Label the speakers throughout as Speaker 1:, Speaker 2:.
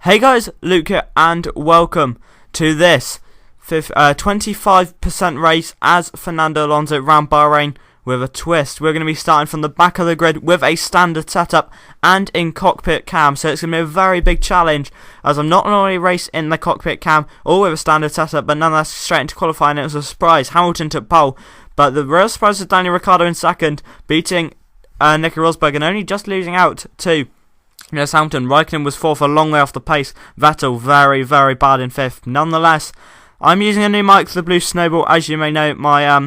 Speaker 1: Hey guys, Luke here, and welcome to this 25% race as Fernando Alonso round Bahrain with a twist. We're going to be starting from the back of the grid with a standard setup and in cockpit cam, so it's going to be a very big challenge as I'm not normally race in the cockpit cam or with a standard setup, but nonetheless straight into qualifying. It was a surprise. Hamilton took pole, but the real surprise was Daniel Ricciardo in second, beating Nico Rosberg and only just losing out to Hamilton. Raikkonen was fourth, a long way off the pace. Vettel very, very bad in fifth. Nonetheless, I'm using a new mic, the Blue Snowball. As you may know, my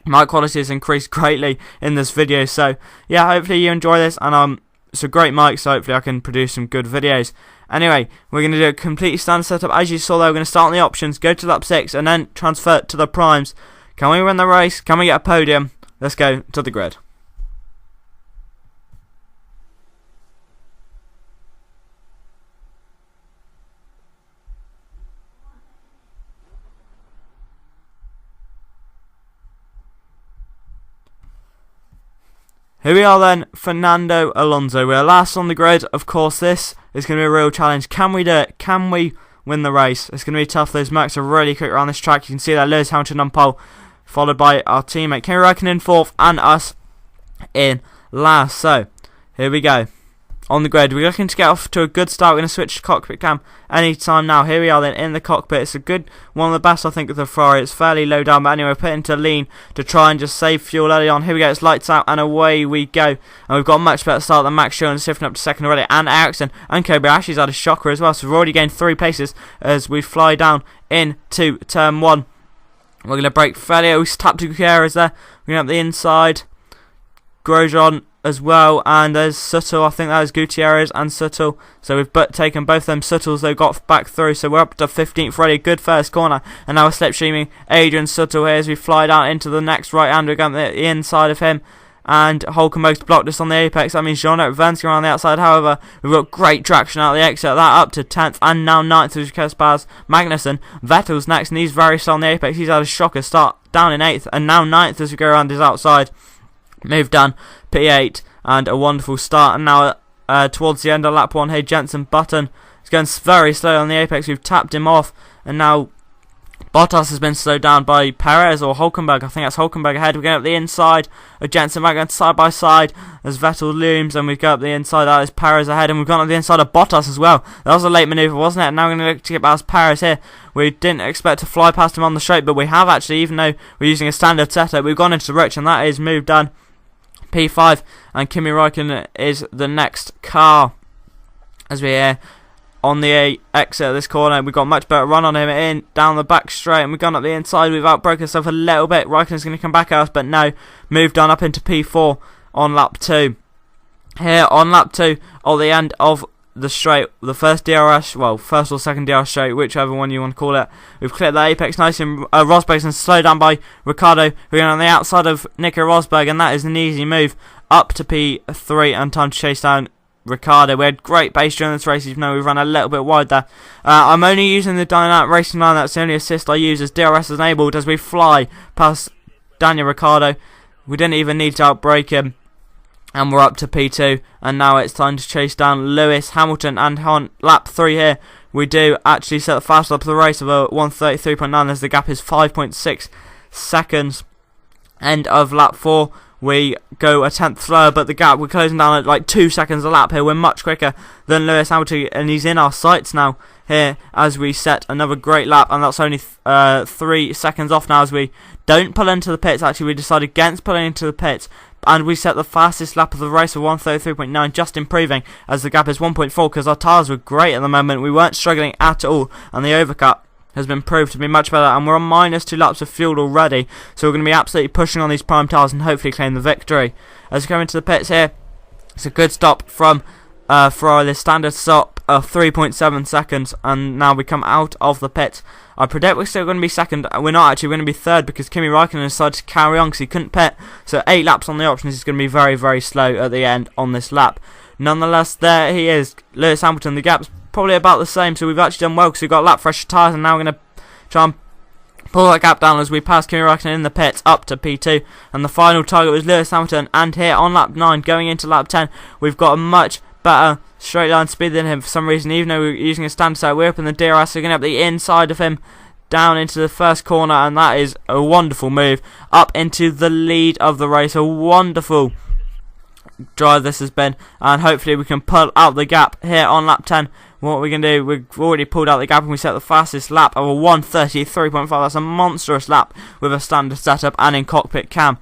Speaker 1: mic quality has increased greatly in this video. So yeah, hopefully you enjoy this, and it's a great mic, so hopefully I can produce some good videos. Anyway, we're going to do a completely standard setup. As you saw there, we're going to start on the options, go to lap 6, and then transfer to the primes. Can we win the race? Can we get a podium? Let's go to the grid. Here we are then, Fernando Alonso. We're last on the grid. Of course, this is going to be a real challenge. Can we do it? Can we win the race? It's going to be tough. Those Mercs are really quick around this track. You can see that Lewis Hamilton on pole, followed by our teammate Kimi Raikkonen in fourth, and us in last. So, here we go. On the grid, we're looking to get off to a good start. We're going to switch to cockpit cam anytime now. Here we are then in the cockpit. It's a good, one of the best I think of the Ferrari. It's fairly low down, but anyway, we're putting to lean to try and just save fuel early on. Here we go, it's lights out and away we go. And we've got a much better start than Max Schill's shifting up to second already. And Ericsson and Kobayashi's had a shocker as well. So we've already gained 3 places as we fly down into turn 1. We're going to brake fairly. We tapped to Gutierrez there. We're going up the inside. Grosjean as well, and there's Suttle. I think that was Gutierrez and Suttle, so we've taken both them Suttles. They got back through, so we're up to 15th already. Good first corner, and now we're slipstreaming Adrian Suttle here as we fly down into the next right hander. We're going the inside of him, and Hulkenberg's blocked us on the apex. That means Jean-Luc Verne's going around the outside. However, we've got great traction out of the exit. That up to 10th and now 9th as Kaspars Magnussen. Vettel's next, and he's very slow on the apex. He's had a shocker start down in 8th and now 9th as we go around his outside. Move done, P8, and a wonderful start. And now towards the end of lap 1, hey, Jenson Button is going very slow on the apex. We've tapped him off, and now Bottas has been slowed down by Perez or Hulkenberg. I think that's Hulkenberg ahead. We're going up the inside of Jenson, back going side by side as Vettel looms, and we go up the inside. That is Perez ahead, and we've gone up the inside of Bottas as well. That was a late manoeuvre, wasn't it? And now we're going to look to get past Perez here. We didn't expect to fly past him on the straight, but we have actually, even though we're using a standard setup. We've gone into the rich, and that is moved done. P5, and Kimi Raikkonen is the next car as we're on the exit of this corner. We've got a much better run on him in down the back straight, and we've gone up the inside. We've outbroken ourselves a little bit. Raikkonen's going to come back at us, but no, moved on up into P4 on lap 2. Here on lap 2, at the end of the straight, the first DRS, well, first or second DRS straight, whichever one you want to call it. We've cleared the apex nice, and Rosberg's and slowed down by Ricciardo. We're going on the outside of Nico Rosberg, and that is an easy move up to P3 and time to chase down Ricciardo. We had great pace during this race, even though we've run a little bit wide there. I'm only using the dynamic racing line. That's the only assist I use as DRS is enabled as we fly past Daniel Ricciardo. We didn't even need to outbrake him. And we're up to P2, and now it's time to chase down Lewis Hamilton. And on lap 3 here, we do actually set the fastest lap of the race of a 1:33.9 as the gap is 5.6 seconds. End of lap 4, we go a 10th slower, but the gap, we're closing down at like 2 seconds a lap here. We're much quicker than Lewis Hamilton, and he's in our sights now here as we set another great lap, and that's only 3 seconds off now as we don't pull into the pits. Actually, we decided against pulling into the pits, and we set the fastest lap of the race of 1:33.9, just improving as the gap is 1.4 because our tyres were great at the moment. We weren't struggling at all, and the overcut has been proved to be much better, and we're on minus 2 laps of fuel already, so we're going to be absolutely pushing on these prime tyres and hopefully claim the victory. As we come into the pits here, it's a good stop from Ferrari, the standard stop of 3.7 seconds, and now we come out of the pit. I predict we're still going to be second. We're not actually, we're going to be third because Kimi Raikkonen decided to carry on because he couldn't pit, so 8 laps on the options is going to be very, very slow at the end on this lap. Nonetheless, there he is, Lewis Hamilton. The gap's probably about the same, so we've actually done well because we've got lap fresher tyres, and now we're going to try and pull that gap down as we pass Kimi Raikkonen in the pits up to P2, and the final target was Lewis Hamilton. And here on lap 9 going into lap 10, we've got a much better straight line speed than him for some reason, even though we're using a stand set. We're up in the DRS, so we're going to have the inside of him down into the first corner, and that is a wonderful move up into the lead of the race. A wonderful drive this has been, and hopefully we can pull out the gap here on lap 10. What we're going to do, we've already pulled out the gap and we set the fastest lap of a 1:33.5. That's a monstrous lap with a standard setup and in cockpit cam.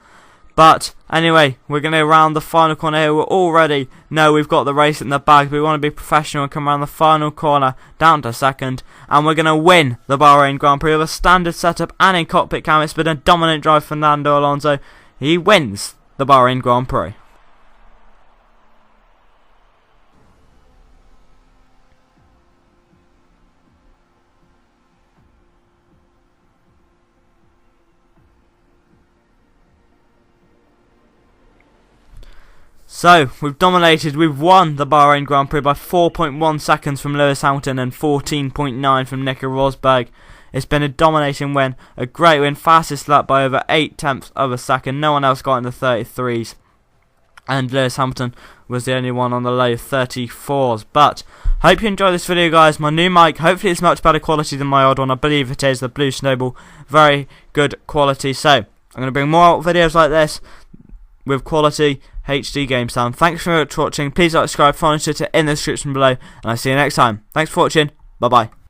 Speaker 1: But anyway, we're going to round the final corner here. We already know we've got the race in the bag. We want to be professional and come around the final corner down to second, and we're going to win the Bahrain Grand Prix with a standard setup and in cockpit cam. It's been a dominant drive for Fernando Alonso. He wins the Bahrain Grand Prix. So, we've dominated, we've won the Bahrain Grand Prix by 4.1 seconds from Lewis Hamilton and 14.9 from Nico Rosberg. It's been a dominating win, a great win, fastest lap by over 8/10 of a second. No one else got in the 33s. And Lewis Hamilton was the only one on the low 34s. But, hope you enjoyed this video, guys. My new mic, hopefully it's much better quality than my old one. I believe it is, the Blue Snowball. Very good quality. So, I'm going to bring more videos like this with quality HD game sound. Thanks very much for watching. Please like, subscribe, follow, and Twitter in the description below, and I'll see you next time. Thanks for watching. Bye bye.